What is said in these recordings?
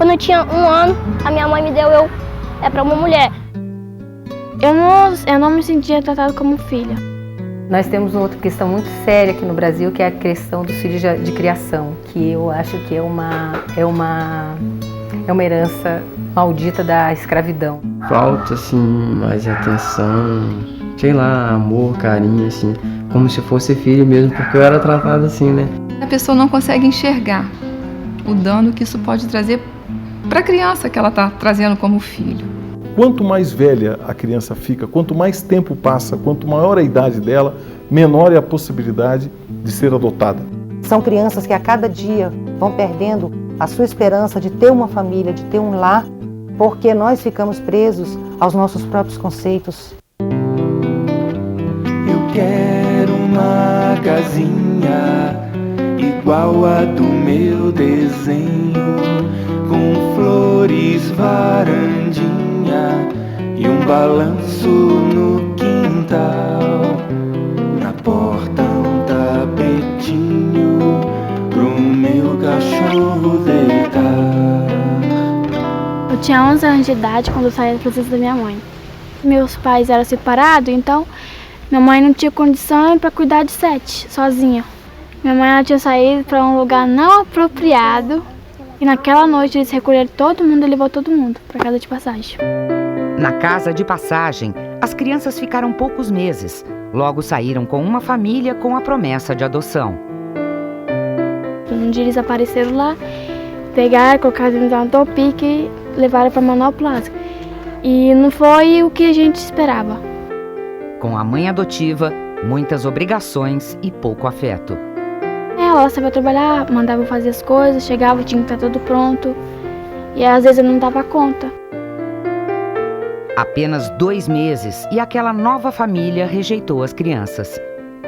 Quando eu tinha 1 ano, a minha mãe me deu para uma mulher. Eu não me sentia tratado como filha. Nós temos uma outra questão muito séria aqui no Brasil, que é a questão dos filhos de criação, que eu acho que é uma herança maldita da escravidão. Falta, assim, mais atenção, sei lá, amor, carinho, assim, como se fosse filho mesmo, porque eu era tratado assim, né? A pessoa não consegue enxergar o dano que isso pode trazer para a criança que ela está trazendo como filho. Quanto mais velha a criança fica, quanto mais tempo passa, quanto maior a idade dela, menor é a possibilidade de ser adotada. São crianças que a cada dia vão perdendo a sua esperança de ter uma família, de ter um lar, porque nós ficamos presos aos nossos próprios conceitos. Eu quero uma casinha igual a do meu desenho, com flores, varandinha e um balanço no quintal. Na porta um tapetinho pro meu cachorro deitar. Eu tinha 11 anos de idade quando eu saí da presença da minha mãe. Meus pais eram separados, então minha mãe não tinha condição para cuidar de 7, sozinha. Minha mãe ela tinha saído para um lugar não apropriado e naquela noite eles recolheram todo mundo e levou todo mundo para casa de passagem. Na casa de passagem, as crianças ficaram poucos meses. Logo saíram com uma família com a promessa de adoção. Um dia eles apareceram lá, pegaram, colocaram dentro de uma topique e levaram para Manoel Plaza. E não foi o que a gente esperava. Com a mãe adotiva, muitas obrigações e pouco afeto. Ela sabia trabalhar, mandava fazer as coisas, chegava, tinha que estar tudo pronto. E às vezes eu não dava conta. Apenas 2 meses e aquela nova família rejeitou as crianças.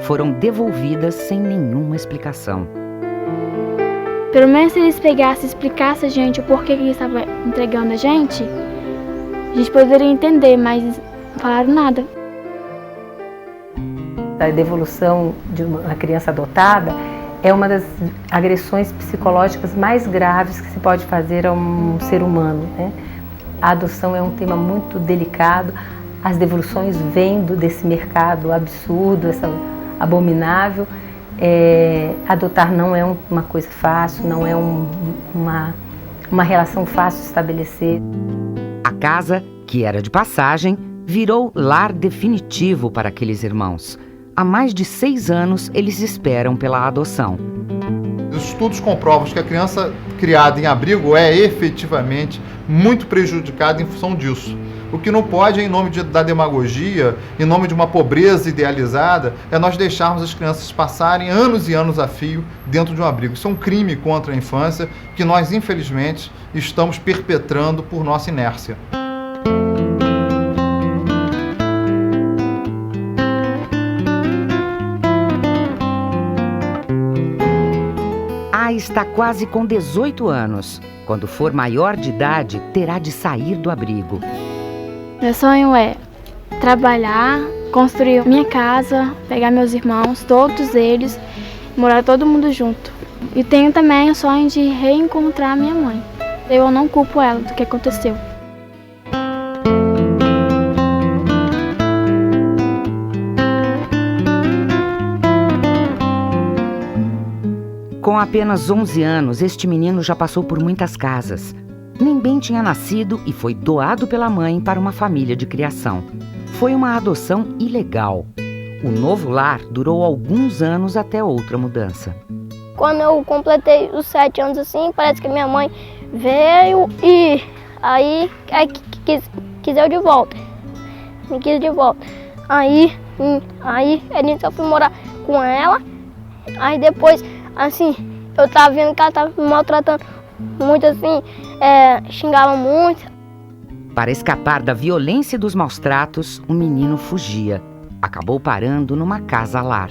Foram devolvidas sem nenhuma explicação. Pelo menos se eles pegassem e explicassem a gente o porquê que eles estavam entregando a gente poderia entender, mas não falaram nada. A devolução de uma criança adotada é uma das agressões psicológicas mais graves que se pode fazer a um ser humano, né? A adoção é um tema muito delicado, as devoluções vêm desse mercado absurdo, abominável. Adotar não é uma coisa fácil, não é uma relação fácil de estabelecer. A casa, que era de passagem, virou lar definitivo para aqueles irmãos. Há mais de 6 anos, eles esperam pela adoção. Os estudos comprovam que a criança criada em abrigo é efetivamente muito prejudicada em função disso. O que não pode, em nome da demagogia, em nome de uma pobreza idealizada, é nós deixarmos as crianças passarem anos e anos a fio dentro de um abrigo. Isso é um crime contra a infância que nós, infelizmente, estamos perpetrando por nossa inércia. Está quase com 18 anos. Quando for maior de idade, terá de sair do abrigo. Meu sonho é trabalhar, construir minha casa, pegar meus irmãos, todos eles, morar todo mundo junto. E tenho também o sonho de reencontrar minha mãe. Eu não culpo ela do que aconteceu. Com apenas 11 anos, este menino já passou por muitas casas. Nem bem tinha nascido e foi doado pela mãe para uma família de criação. Foi uma adoção ilegal. O novo lar durou alguns anos até outra mudança. Quando eu completei os 7 anos assim, parece que minha mãe veio e aí quis eu de volta. Me quis de volta. Aí eu fui morar com ela. Aí depois, assim, eu tava vendo que ela tava me maltratando muito assim, xingava muito. Para escapar da violência e dos maus tratos, o menino fugia. Acabou parando numa casa-lar.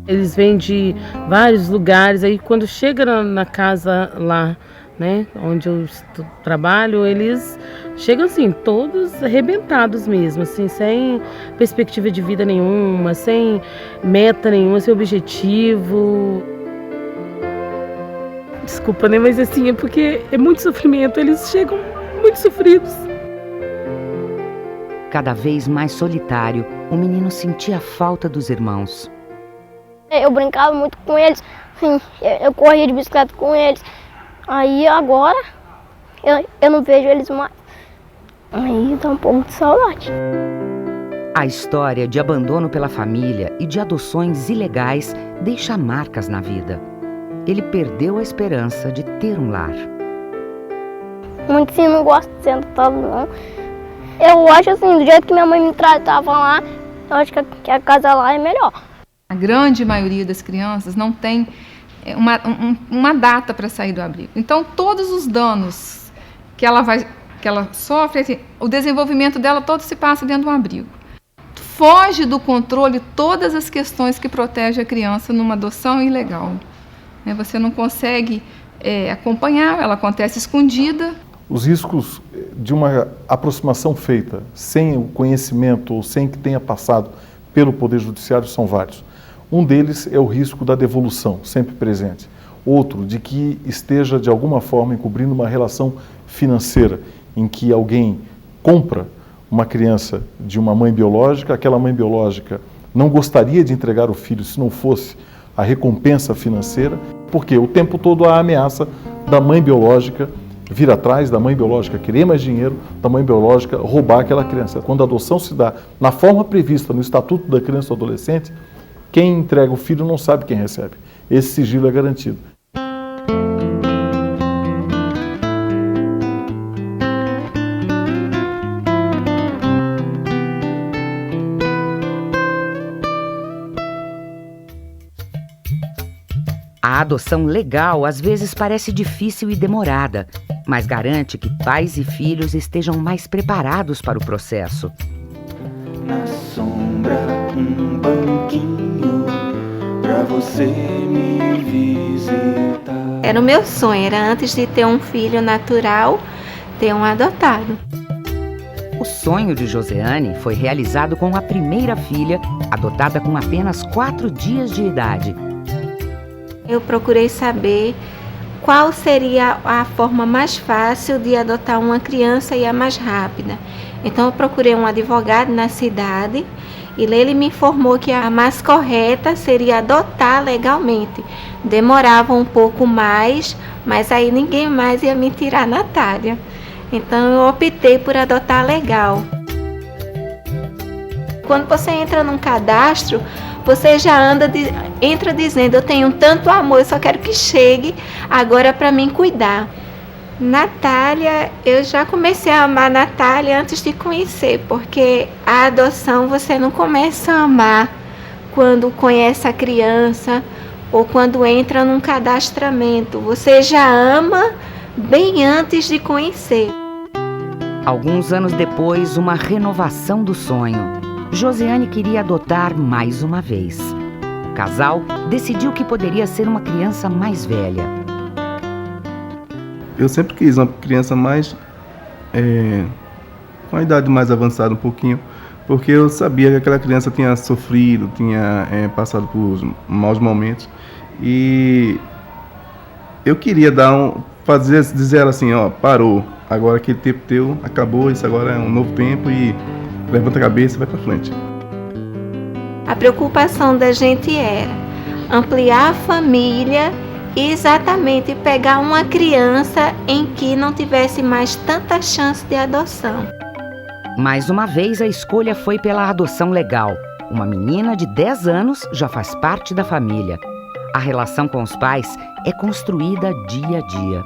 Eles vêm de vários lugares, aí quando chega na casa lá, né, onde eu trabalho, eles chegam assim, todos arrebentados mesmo, assim, sem perspectiva de vida nenhuma, sem meta nenhuma, sem objetivo. Desculpa, né? Mas assim, é porque é muito sofrimento. Eles chegam muito sofridos. Cada vez mais solitário, o menino sentia a falta dos irmãos. Eu brincava muito com eles, assim, eu corria de bicicleta com eles. Aí agora eu não vejo eles mais. Aí dá um pouco de saudade. A história de abandono pela família e de adoções ilegais deixa marcas na vida. Ele perdeu a esperança de ter um lar. Muitos sim não gostam de ser adotado, não. Eu acho assim, do jeito que minha mãe me tratava lá, eu acho que a casa lá é melhor. A grande maioria das crianças não tem uma data para sair do abrigo. Então, todos os danos que ela sofre, assim, o desenvolvimento dela todo se passa dentro de um abrigo. Foge do controle todas as questões que protegem a criança numa adoção ilegal. Você não consegue acompanhar, ela acontece escondida. Os riscos de uma aproximação feita sem o conhecimento ou sem que tenha passado pelo Poder Judiciário são vários. Um deles é o risco da devolução, sempre presente. Outro, de que esteja de alguma forma encobrindo uma relação financeira, em que alguém compra uma criança de uma mãe biológica, aquela mãe biológica não gostaria de entregar o filho se não fosse a recompensa financeira, porque o tempo todo há a ameaça da mãe biológica vir atrás, da mãe biológica querer mais dinheiro, da mãe biológica roubar aquela criança. Quando a adoção se dá na forma prevista no Estatuto da Criança e do Adolescente, quem entrega o filho não sabe quem recebe. Esse sigilo é garantido. A adoção legal às vezes parece difícil e demorada, mas garante que pais e filhos estejam mais preparados para o processo. Na sombra, um banquinho pra você me visitar. Era o meu sonho, era antes de ter um filho natural, ter um adotado. O sonho de Joseane foi realizado com a primeira filha, adotada com apenas 4 dias de idade. Eu procurei saber qual seria a forma mais fácil de adotar uma criança e a mais rápida. Então eu procurei um advogado na cidade e ele me informou que a mais correta seria adotar legalmente. Demorava um pouco mais, mas aí ninguém mais ia me tirar a Natália. Então eu optei por adotar legal. Quando você entra num cadastro, você já entra dizendo, eu tenho tanto amor, eu só quero que chegue agora para mim cuidar. Natália, eu já comecei a amar a Natália antes de conhecer, porque a adoção você não começa a amar quando conhece a criança ou quando entra num cadastramento. Você já ama bem antes de conhecer. Alguns anos depois, uma renovação do sonho. Joseane queria adotar mais uma vez. O casal decidiu que poderia ser uma criança mais velha. Eu sempre quis uma criança mais com a idade mais avançada um pouquinho, porque eu sabia que aquela criança tinha sofrido, tinha passado por maus momentos, e eu queria dizer assim, ó, parou, agora aquele tempo teu acabou, isso agora é um novo tempo e levanta a cabeça e vai para frente. A preocupação da gente era ampliar a família e exatamente pegar uma criança em que não tivesse mais tanta chance de adoção. Mais uma vez, a escolha foi pela adoção legal. Uma menina de 10 anos já faz parte da família. A relação com os pais é construída dia a dia.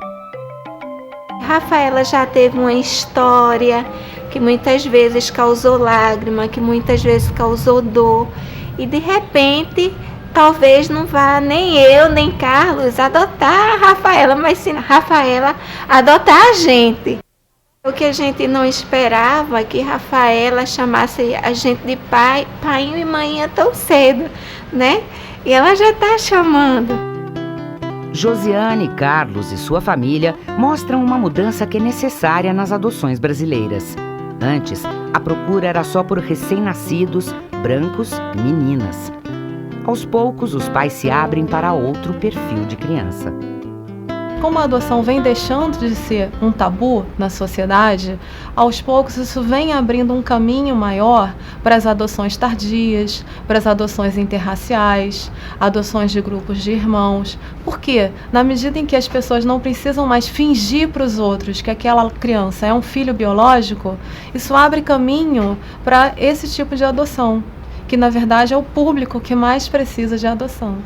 Rafaela já teve uma história que muitas vezes causou lágrima, que muitas vezes causou dor. E de repente, talvez não vá nem eu, nem Carlos adotar a Rafaela, mas sim a Rafaela adotar a gente. O que a gente não esperava é que Rafaela chamasse a gente de pai e mãe tão cedo, né? E ela já está chamando. Josiane, Carlos e sua família mostram uma mudança que é necessária nas adoções brasileiras. Antes, a procura era só por recém-nascidos, brancos e meninas. Aos poucos, os pais se abrem para outro perfil de criança. como a adoção vem deixando de ser um tabu na sociedade, aos poucos isso vem abrindo um caminho maior para as adoções tardias, para as adoções interraciais, adoções de grupos de irmãos. Por quê? Na medida em que as pessoas não precisam mais fingir para os outros que aquela criança é um filho biológico, isso abre caminho para esse tipo de adoção, que na verdade é o público que mais precisa de adoção.